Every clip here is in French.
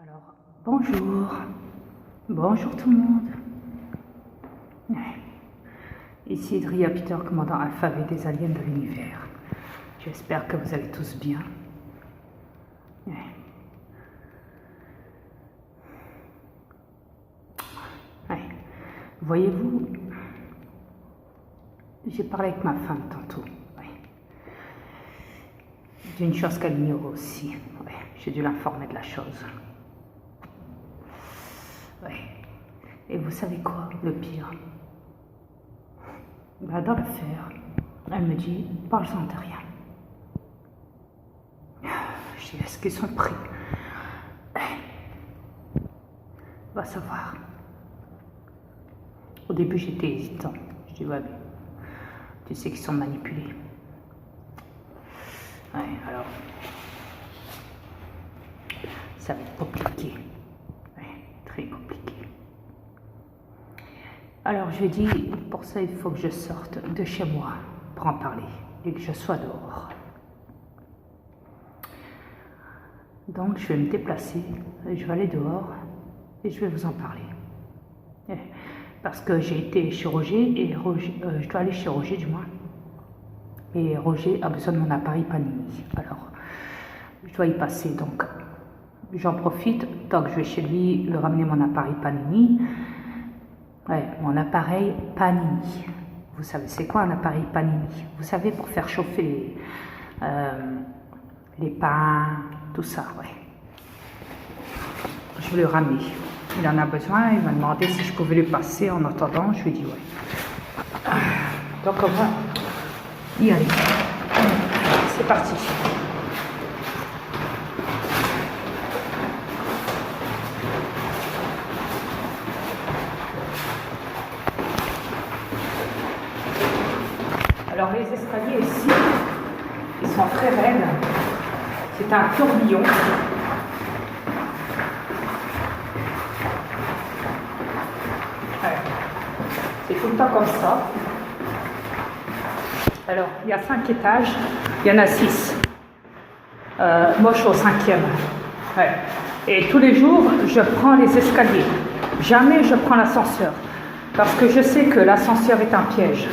Alors, bonjour. Bonjour tout le monde. Ici Dria Peter, commandant alphabet des aliens de l'univers. J'espère que vous allez tous bien. Voyez-vous, j'ai parlé avec ma femme tantôt. D'une chose qu'elle ignore aussi. J'ai dû l'informer de la chose. Et vous savez quoi, le pire? Dans l'affaire, elle me dit, parle-en de rien. Je dis, est-ce qu'ils sont pris? Va savoir. Au début, j'étais hésitant. Je dis, ouais, mais tu sais qu'ils sont manipulés. Alors, ça va être compliqué. Très compliqué. Alors, je lui ai dit, pour ça, il faut que je sorte de chez moi pour en parler et que je sois dehors. Donc, je vais me déplacer, je vais aller dehors et je vais vous en parler. Parce que j'ai été chez Roger et je dois aller chez Roger du moins. Et Roger a besoin de mon appareil Panini. Alors, je dois y passer. Donc, j'en profite, tant que je vais chez lui, le ramener mon appareil Panini. Mon appareil Panini. Vous savez, c'est quoi un appareil Panini? Vous savez, pour faire chauffer les pains, tout ça, Je vais le ramener. Il en a besoin, il m'a demandé si je pouvais lui passer en attendant. Je lui ai dit ouais. Donc, on va y aller. C'est parti. Alors les escaliers ici, ils sont très raides. C'est un tourbillon. C'est tout le temps comme ça. Alors, il y a 5 étages, il y en a 6. Moi, je suis au 5e. Et tous les jours, je prends les escaliers. Jamais je prends l'ascenseur. Parce que je sais que l'ascenseur est un piège.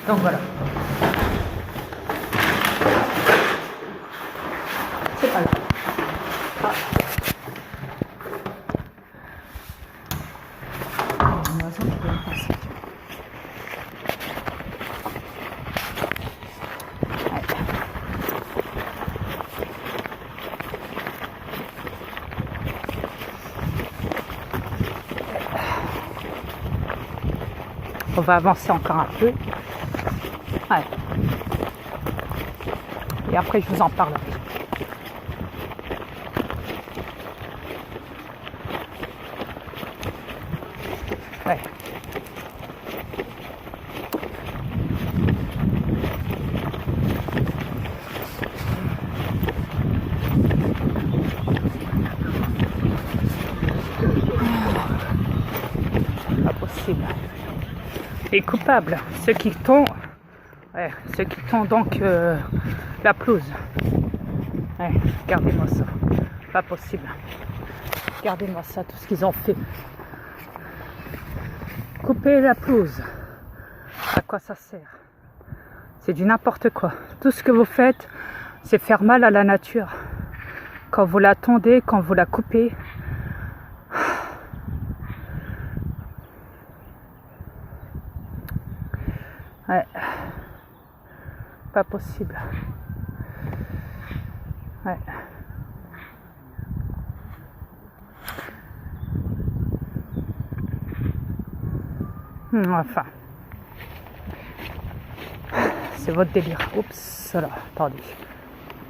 Donc voilà. C'est pas grave. On va avancer encore un peu. Et après, je vous en parlerai. Pas possible. Les coupables, ceux qui tombent donc la pelouse. Regardez-moi ça. Pas possible. Regardez-moi ça, tout ce qu'ils ont fait. Couper la pelouse. À quoi ça sert? C'est du n'importe quoi. Tout ce que vous faites, c'est faire mal à la nature. Quand vous la tondez, quand vous la coupez. Pas possible. Enfin. C'est votre délire. Oups, là, attendez.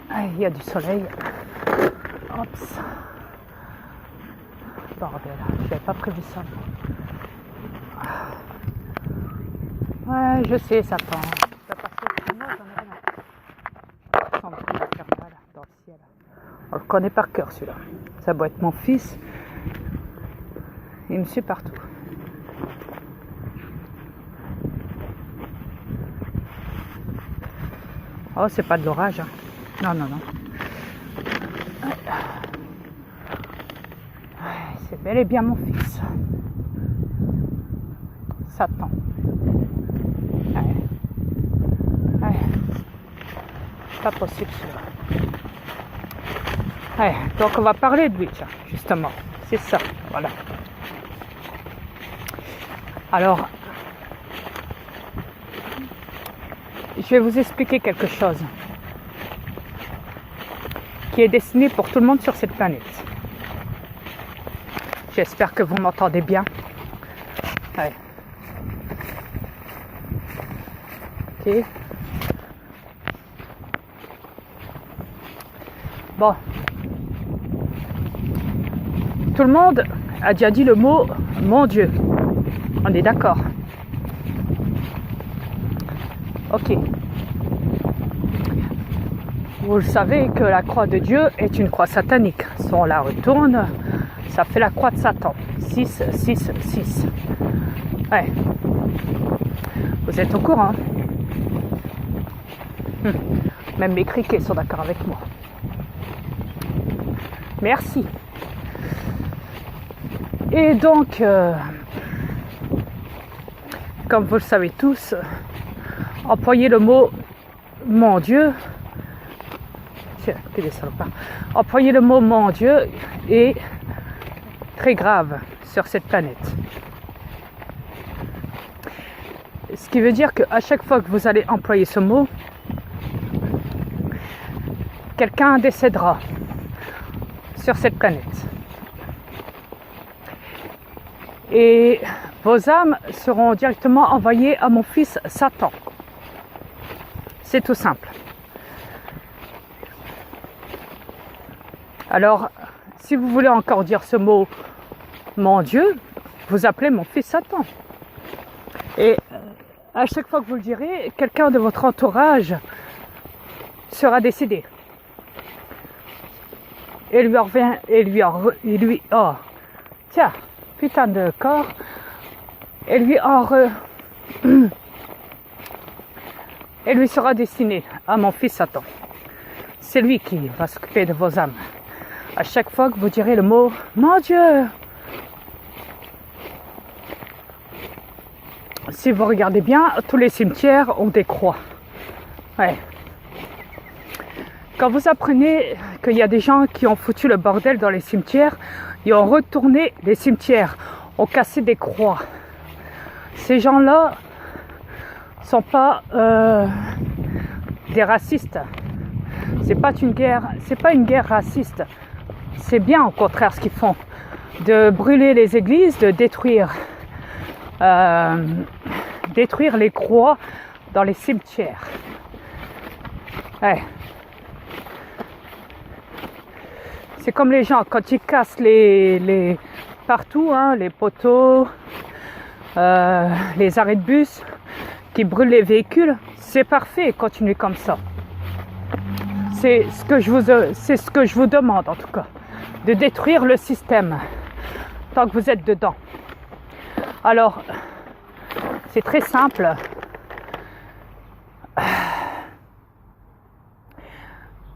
Il y a du soleil. Oups. Bordel, je n'avais pas prévu ça. Je sais, ça pend. Dans le ciel. On le connaît par cœur celui-là. Ça doit être mon fils. Il me suit partout. Oh, c'est pas de l'orage. Hein. Non, non, non. C'est bel et bien mon fils. Satan. Ouais. Ouais. Pas possible celui-là. Ouais. Donc on va parler de lui, tiens, justement. C'est ça, voilà. Alors, je vais vous expliquer quelque chose qui est destiné pour tout le monde sur cette planète. J'espère que vous m'entendez bien. Ouais. Ok. Bon. Tout le monde a déjà dit le mot « mon Dieu ». On est d'accord? Ok. Vous le savez que la croix de Dieu est une croix satanique. Si on la retourne, ça fait la croix de Satan. 6, 6, 6. Ouais. Vous êtes au courant? Même mes criquets sont d'accord avec moi. Merci. Et donc, comme vous le savez tous, employer le mot « mon Dieu », employer le mot « mon Dieu » est très grave sur cette planète. Ce qui veut dire qu'à chaque fois que vous allez employer ce mot, quelqu'un décédera sur cette planète. Et vos âmes seront directement envoyées à mon fils Satan. C'est tout simple. Alors, si vous voulez encore dire ce mot « mon Dieu », vous appelez mon fils Satan. Et à chaque fois que vous le direz, quelqu'un de votre entourage sera décédé. Et lui, oh, tiens, putain de corps, et lui sera destiné à mon fils Satan. C'est lui qui va s'occuper de vos âmes. À chaque fois que vous direz le mot « mon Dieu », si vous regardez bien, tous les cimetières ont des croix. Ouais. Quand vous apprenez qu'il y a des gens qui ont foutu le bordel dans les cimetières, ils ont retourné les cimetières, ont cassé des croix. Ces gens-là sont pas des racistes. C'est pas une guerre raciste. C'est bien au contraire ce qu'ils font, de brûler les églises, de détruire les croix dans les cimetières. Ouais. C'est comme les gens quand ils cassent les partout, hein, les poteaux, les arrêts de bus, qui brûlent les véhicules. C'est parfait, continuez comme ça. C'est ce que je vous demande en tout cas, de détruire le système tant que vous êtes dedans. Alors, c'est très simple.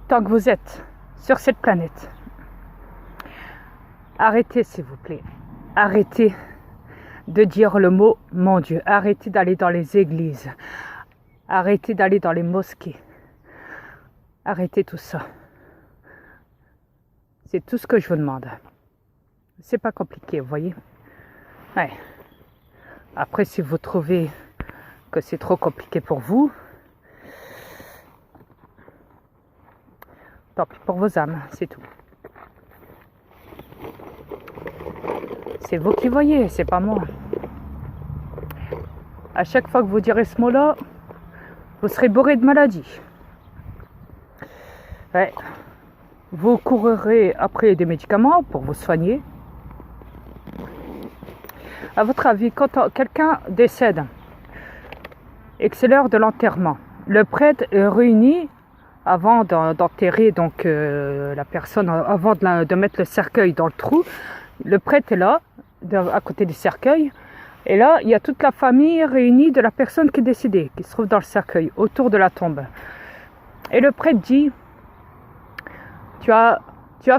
Tant que vous êtes sur cette planète, arrêtez s'il vous plaît. Arrêtez de dire le mot « mon Dieu ». Arrêtez d'aller dans les églises. Arrêtez d'aller dans les mosquées. Arrêtez tout ça. C'est tout ce que je vous demande. C'est pas compliqué, vous voyez. Ouais. Après, si vous trouvez que c'est trop compliqué pour vous, tant pis pour vos âmes, c'est tout. C'est vous qui voyez, c'est pas moi. À chaque fois que vous direz ce mot-là, vous serez bourré de maladies. Ouais. Vous courrez après des médicaments pour vous soigner. À votre avis, quand quelqu'un décède et que c'est l'heure de l'enterrement, le prêtre est réuni avant d'enterrer donc la personne, avant de mettre le cercueil dans le trou. Le prêtre est là, à côté du cercueil, et là il y a toute la famille réunie de la personne qui est décédée, qui se trouve dans le cercueil, autour de la tombe. Et le prêtre dit, tu as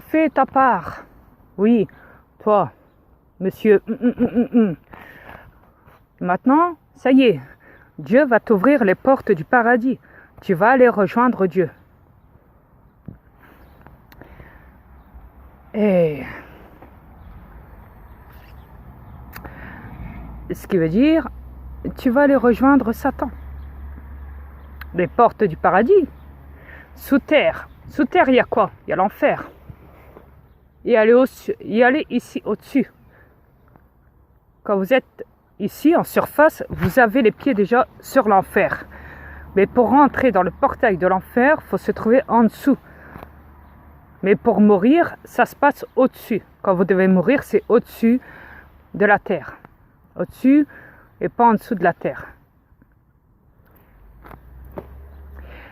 fait ta part. Oui, toi, monsieur. Maintenant, ça y est, Dieu va t'ouvrir les portes du paradis. Tu vas aller rejoindre Dieu. Et ce qui veut dire, tu vas aller rejoindre Satan. Les portes du paradis. Sous terre. Sous terre, il y a quoi? Il y a l'enfer. Et aller ici au-dessus. Quand vous êtes ici en surface, vous avez les pieds déjà sur l'enfer. Mais pour rentrer dans le portail de l'enfer, il faut se trouver en dessous. Mais pour mourir, ça se passe au-dessus. Quand vous devez mourir, c'est au-dessus de la terre. Au-dessus et pas en dessous de la terre.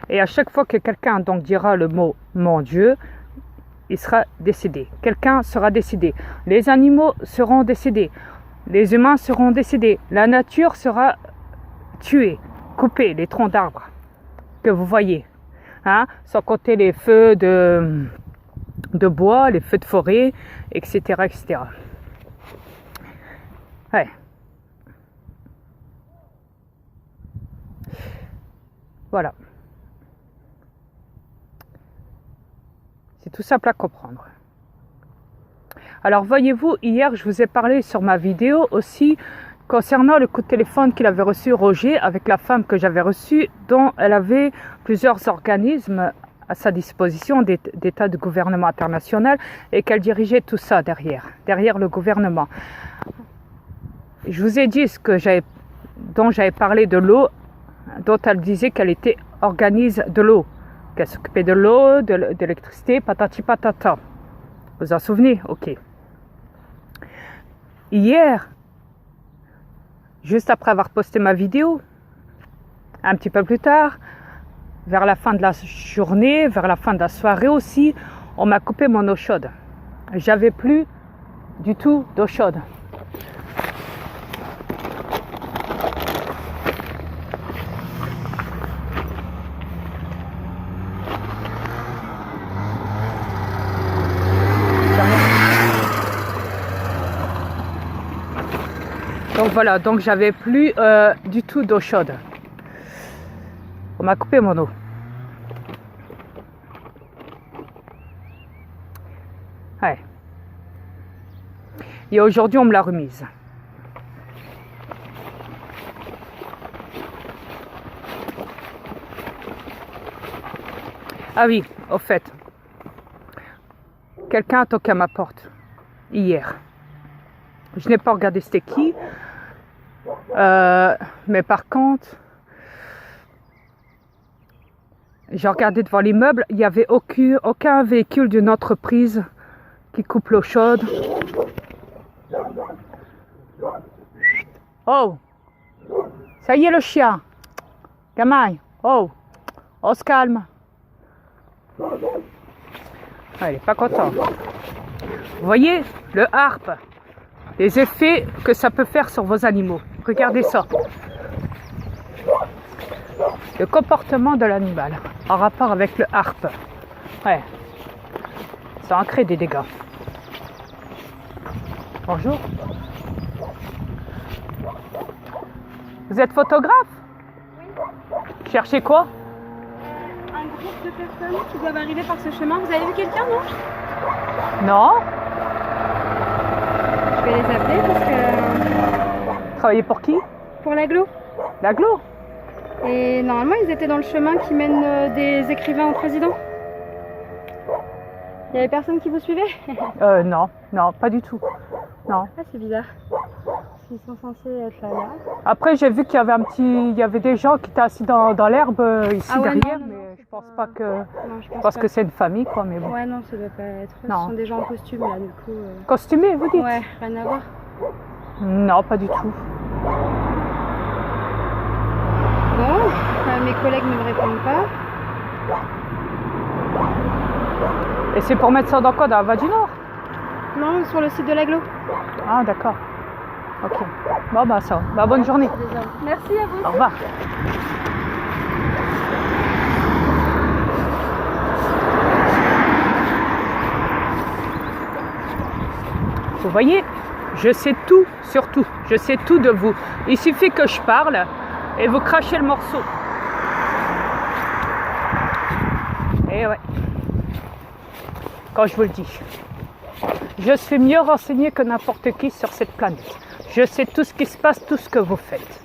Et à chaque fois que quelqu'un donc dira le mot « mon Dieu », il sera décédé. Quelqu'un sera décédé. Les animaux seront décédés. Les humains seront décédés. La nature sera tuée, coupée, les troncs d'arbres que vous voyez. Hein, sans compter les feux de bois, les feux de forêt, etc. etc. Ouais. Voilà. C'est tout simple à comprendre. Alors voyez-vous, hier je vous ai parlé sur ma vidéo aussi concernant le coup de téléphone qu'il avait reçu Roger avec la femme que j'avais reçue, dont elle avait plusieurs organismes à sa disposition, des tas de gouvernement international, et qu'elle dirigeait tout ça derrière le gouvernement. Je vous ai dit dont j'avais parlé de l'eau, dont elle disait qu'elle était organise de l'eau, qu'elle s'occupait de l'eau, de l'électricité, patati patata. Vous vous en souvenez? Ok. Hier, juste après avoir posté ma vidéo, un petit peu plus tard, vers la fin de la journée, vers la fin de la soirée aussi, on m'a coupé mon eau chaude. J'avais plus du tout d'eau chaude. Donc voilà, donc j'avais plus du tout d'eau chaude. On m'a coupé mon eau. Ouais. Et aujourd'hui, on me l'a remise. Ah oui, au fait, quelqu'un a toqué à ma porte hier. Je n'ai pas regardé c'était qui, mais par contre, j'ai regardé devant l'immeuble, il n'y avait aucun véhicule d'une entreprise qui coupe l'eau chaude. Oh, ça y est le chien. Gamin, oh, on se calme. Ah, il n'est pas content. Vous voyez le harpe, les effets que ça peut faire sur vos animaux. Regardez ça. Le comportement de l'animal en rapport avec le harpe. Ouais. Ça en crée des dégâts. Bonjour. Vous êtes photographe? Oui. Cherchez quoi? Un groupe de personnes qui doivent arriver par ce chemin. Vous avez vu quelqu'un, non? Non. Je vais les appeler parce que... Travaillez pour qui? Pour l'aglo. L'aglo? Et normalement, ils étaient dans le chemin qui mène des écrivains au président. Il y avait personne qui vous suivait? Non, non, pas du tout. Non. Ah, c'est bizarre. Ils sont censés être là. Après, j'ai vu qu'il y avait il y avait des gens qui étaient assis dans l'herbe ici derrière, non, mais je pense pas que. Non, je pense pas. Que c'est une famille, quoi, mais bon. Ouais, non, ça doit pas être. Non. Ce sont des gens en costume là, du coup. Costumé, vous dites? Ouais, rien à voir. Non, pas du tout. Bon, mes collègues ne me répondent pas. Et c'est pour mettre ça dans quoi? Dans la Val du Nord? Non, sur le site de l'aglo. Ah, d'accord. Ok. Bon, bah, ça va. Bah, bonne journée. Merci à vous. Au revoir. Vous voyez, je sais tout, surtout, je sais tout de vous. Il suffit que je parle et vous crachez le morceau. Et ouais, quand je vous le dis, je suis mieux renseigné que n'importe qui sur cette planète. Je sais tout ce qui se passe, tout ce que vous faites.